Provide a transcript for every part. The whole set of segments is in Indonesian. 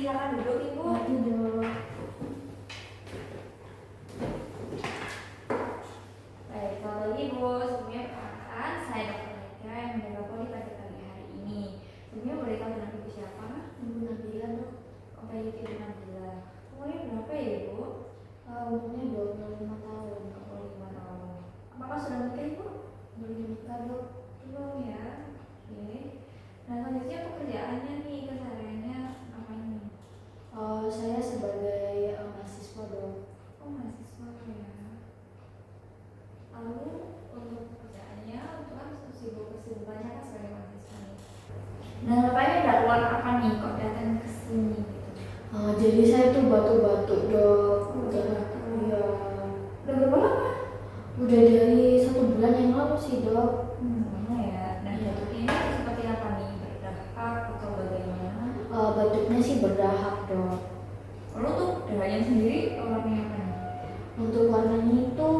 silakan duduk Ibu. Duduk. Baik, selamat pagi Ibu. Sebelumnya perkenalkan, saya Dr. Eka yang menjaga poli pada pagi hari ini. Sebelumnya boleh tahu dengan Ibu siapa? Ibu Nabila, Dok. Baik, Ibu Nabila. Umurnya berapa ya Ibu? Umurnya 25 tahun. 25 tahun. Apakah sudah menikah Ibu? Belum menikah, Dok. Belum ya. Oke. Nah, selanjutnya pekerjaannya nih, kesehariannya apa nih? Saya sebagai mahasiswa, Dok. Oh, mahasiswa ya. Lalu untuk pekerjaannya, untuk kan kesibukannya kan sebagai mahasiswa nih. Nah, bapaknya udah keluar apa nih kok datang ke sini gitu? Jadi saya tuh batuk-batuk, Dok. Iya. Udah berapa lama? Udah dari 1 bulan yang lalu sih, Dok. Lama ya. Nah, batuk ini seperti apa nih? Berdahak atau bagaimana? Batuknya sih berdahak, Dok. Lalu tuh darahnya sendiri warnanya apa nih? Untuk warnanya itu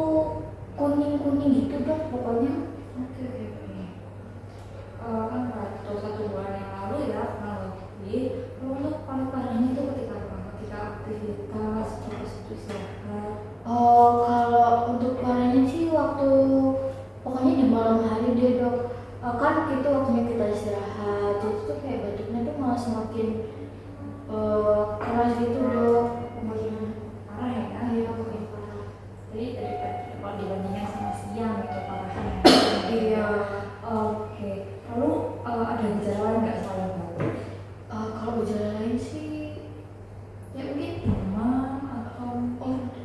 kuning-kuning gitu, Dok, pokoknya. Oke. Kan batuk 1 bulan yang lalu ya, kurang lebih. Lalu untuk paling parahnya itu ketika apa? Ketika aktivitas, terus istirahat. Kalau untuk warnanya sih waktu pokoknya di malam hari dia, Dok. Kan itu waktunya kita istirahat, jadi tuh kayak batuknya tuh malah semakin keras gitu, Dok. Makin Parah ya? iya, makin parah. Jadi kalau dibandingkan sama siang itu parahnya. Iya. Oke. Lalu ada gejala lain nggak selain batuk? Kalau gejala lain sih, Ya mungkin demam atau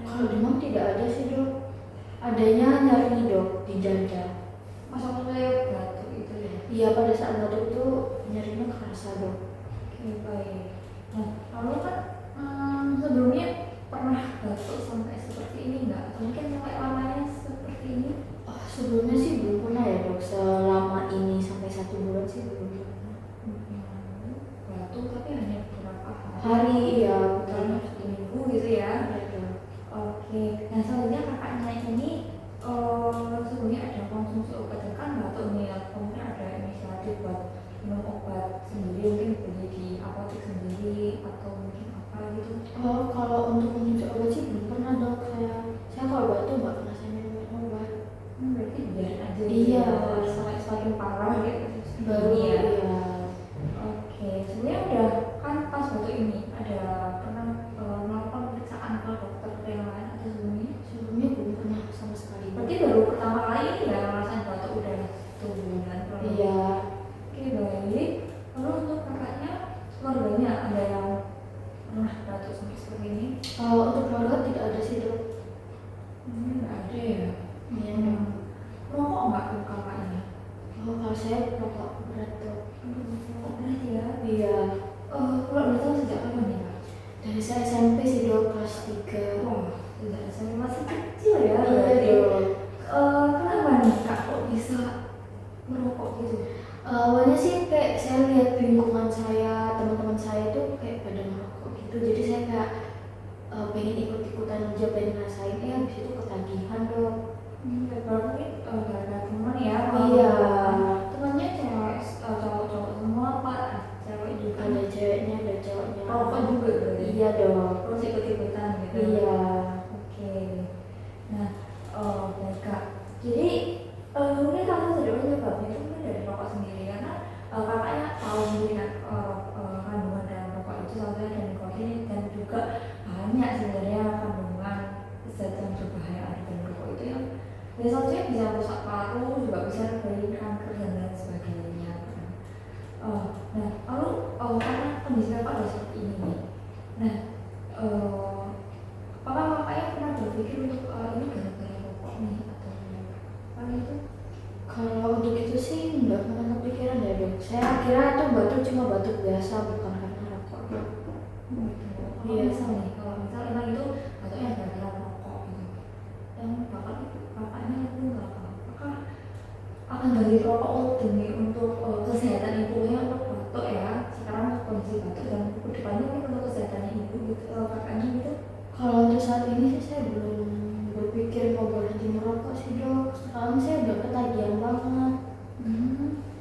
kalau demam tidak ada sih, Dok. Adanya nyeri, Dok, di dada. masa mulai batuk itu ya? Iya, pada saat batuk itu nyerinya kerasa, Dok. Oke, baik. Nah, lalu kan sebelumnya pernah batuk sampai seperti ini nggak? Atau mungkin sampai lamanya seperti ini? Sebelumnya sih belum pernah ya, Dok. Selama ini sampai 1 bulan sih belum pernah. Batuk tapi hanya beberapa Hari ya, bukan seminggu gitu ya. Oke. Nah, selanjutnya kakaknya ini sebelumnya ada konsumsi obat kan batuk nih, kemudian ada inisiatif buat minum obat sendiri, mungkin beli di apotek sendiri atau mungkin apa gitu. Kalau untuk konsumsi obat sih belum pernah, Dok. Saya kalau batuk nggak pernah saya minum obat. Berarti biarin aja gitu Iya. ya, sampai semakin parah gitu Baru ya. ya. Oke, sebenarnya udah kan pas batuk ini ada pernah melakukan pemeriksaan ke dokter yang lain atau sebelumnya? Sebelumnya belum pernah sama sekali. Berarti baru pertama kali ini ya ngerasain batuk udah 1 bulan. Iya. Oke, baik. Lalu untuk kakaknya, keluarganya ada yang pernah batuk seperti ini? Untuk keluarga tidak ada sih, Dok. Nggak ada ya. Iya, Dok. Rokok nggak tuh kakaknya? Kalau saya perokok berat, Dok. Rokok berat ya? Iya. Kalau boleh tahu sejak kapan nih kak? Dari saya SMP sih, Dok, kelas 3. Wah, sejak SMP masih kecil ya? Iya, Berarti. Dok. Kenapa nih kak kok bisa merokok gitu? Awalnya sih kayak saya lihat lingkungan saya, teman-teman saya tuh kayak pada merokok gitu, jadi saya kayak pengen ikut-ikutan aja, pengen ngerasain, habis itu ketagihan, Dok. Baru mungkin gara-gara teman ya? Iya. Temannya cewek, cowok-cowok semua apa? Cewek juga? Ada ceweknya, ada cowoknya. Rokok juga berarti? Iya, Dok. Terus ikut-ikutan gitu? Iya. Oke. Nah, baik kak. Jadi mungkin salah satu penyebabnya itu mungkin dari rokok sendiri karena kakaknya tahu sendiri kan kandungan dalam rokok itu salah satunya ada nikotin dan juga banyak sebenarnya kandungan zat yang berbahaya ada dalam rokok itu yang biasanya bisa merusak paru, juga bisa menyebabkan kanker dan lain sebagainya. Nah, lalu karena kondisi bapak ada seperti ini nih. Nah, apakah kakaknya pernah berpikir untuk ini gara-gara rokok nih atau apa gitu? Kalau untuk itu sih nggak pernah kepikiran ya, Dok. Saya kira itu batuk cuma batuk biasa, bukan karena rokok, Dok. Iya, misal nih, kalau misal emang itu batuknya gara-gara rokok gitu, yang kakaknya itu nggak apakah akan ganti rokok demi untuk kesehatan ibunya untuk batuk ya? Sekarang kondisi batuk dan kedepannya mungkin untuk kesehatannya ibu gitu, kakaknya gitu. Kalau untuk saat ini sih saya belum berpikir mau berhenti merokok sih, Dok. Sekarang saya udah ketagihan banget.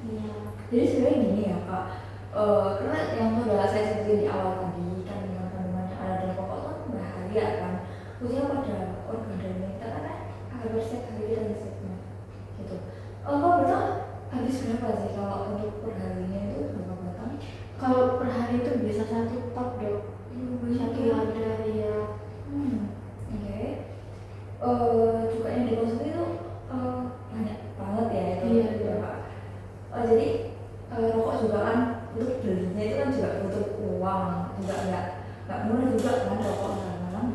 Iya. Jadi sebenarnya gini ya kak, karena yang udah saya sebutin di awal tadi kan juga kan untuk belinya itu kan juga butuh uang, juga nggak murah juga kan rokok sekarang.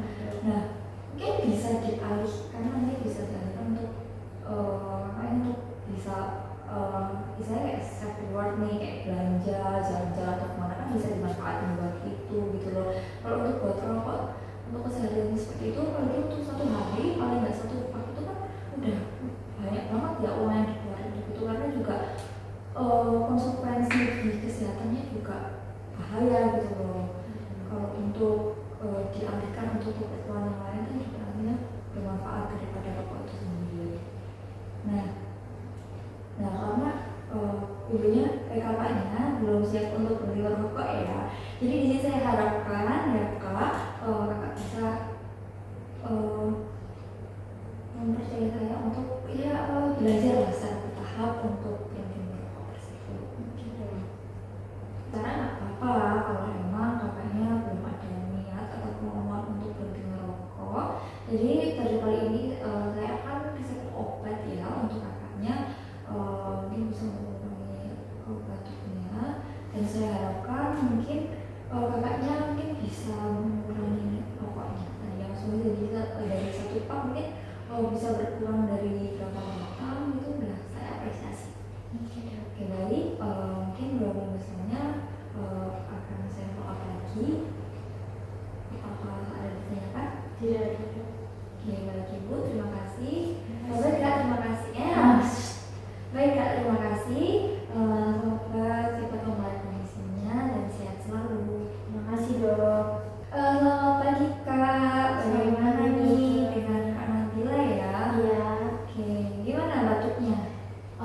Nah mungkin bisa dialihkan, nanti bisa dialihkan untuk untuk bisa misalnya kayak self reward nih, kayak belanja, jalan-jalan atau kemana kan bisa dimanfaatin buat itu gitu loh. Kalau untuk buat rokok untuk keseharian seperti itu, kalau itu untuk satu hari paling nggak satu pak itu kan udah banyak banget ya uang yang dikeluarin gitu, karena juga konsekuensi di kesehatannya juga bahaya gitu loh. Kalau untuk dialihkan untuk keperluan yang lain kan juga nantinya bermanfaat daripada rokok itu sendiri. Nah karena ibunya kakaknya belum siap untuk beli rokok ya, jadi di sini saya harapkan ya kak, kakak bisa mempercayai saya untuk belajar lah secara bertahap untuk berhenti merokok tersebut. Karena nggak apa-apa kalau emang kakaknya belum ada niat atau kemauan untuk berhenti merokok. Jadi pada kali ini saya akan resep obat ya untuk kakaknya, mungkin bisa mengurangi batuknya, dan saya harapkan mungkin kakaknya mungkin bisa mengurangi rokoknya. Nah yang maksudnya bisa dari satu pak mungkin bisa berkurang dari berapa batang, itu udah saya apresiasi. Oke baik, mungkin 2 minggu selanjutnya akan saya follow up lagi. Apakah ada ditanyakan? Tidak. Oke baik ibu, terima kasih. Baik kak, terima kasih. Baik kak, terima kasih. Semoga cepat membaik kondisinya dan sehat selalu. Terima kasih dok. Selamat pagi kak, bagaimana nih dengan Kak Nabila ya? Iya. Oke, gimana batuknya?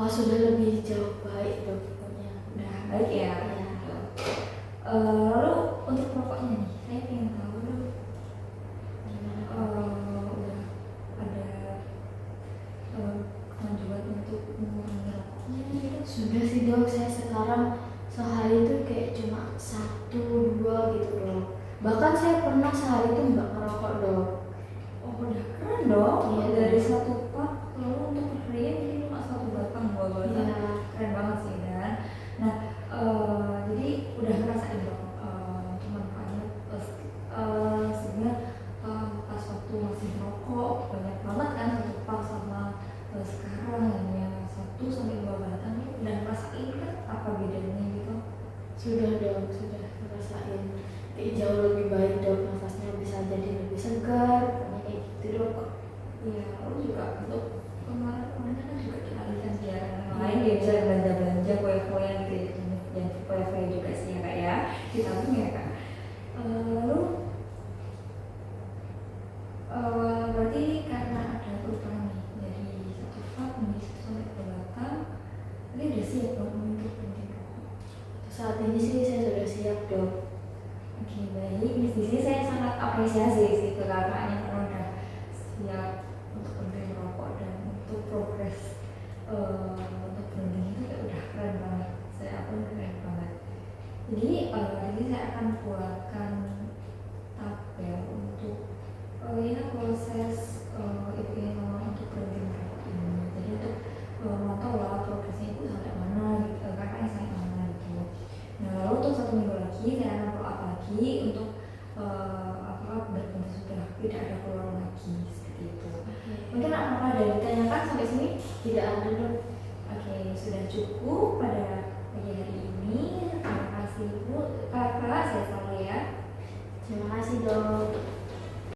Sudah lebih jauh baik dok. Pokoknya. Udah baik ya? Iya. Lalu untuk rokoknya nih, saya pengen tahu dulu. Udah ada kemajuan untuk mengurangi rokoknya gitu? Sudah sih dok, saya sekarang sehari itu kayak cuma 1-2 gitu dok. Bahkan saya pernah sehari itu nggak ngerokok dok. Oh udah keren dong. Iya. Dari 1 pak lalu untuk perharian mungkin cuma 1 batang, 2 batang. Iya. Keren banget sih dan. Nah jadi udah ngerasain dong manfaatnya. Sebenarnya pas waktu masih merokok banyak banget kan 1 pak sama sekarang yang 1-2 batang itu udah ngerasain kan apa bedanya gitu? Sudah dok, sudah ngerasain. Jauh lebih baik dok, nafasnya bisa jadi lebih segar, pokoknya kayak gitu dok. Iya, lalu juga untuk kemarin kan juga dialihkan siaran yang lain, dia bisa belanja kue-kue gitu ya, dan kue-kue juga sih ya kak ya, ditabung ya kak. Lalu berarti karena ada perubahan nih dari 1 pak menjadi 1-2 batang, ini udah siap dong untuk berhenti rokok? Saat ini sih saya sudah siap dok. Oke baik, di sini saya sangat apresiasi sih ke kakaknya karena udah siap untuk berhenti merokok dan untuk progres untuk berhenti itu kayak udah keren banget. Saya pun keren banget. Jadi ini saya akan buatkan tabel untuk proses ibu ini untuk berhenti merokok ini. Jadi untuk memantau lah progresnya ibu sampai mana, kakaknya sampai mana gitu. Nah lalu untuk 1 minggu lagi saya akan follow up lagi untuk apakah benar-benar sudah tidak ada keluar lagi seperti itu. Mungkin apakah ada ditanyakan sampai sini? Tidak ada dok.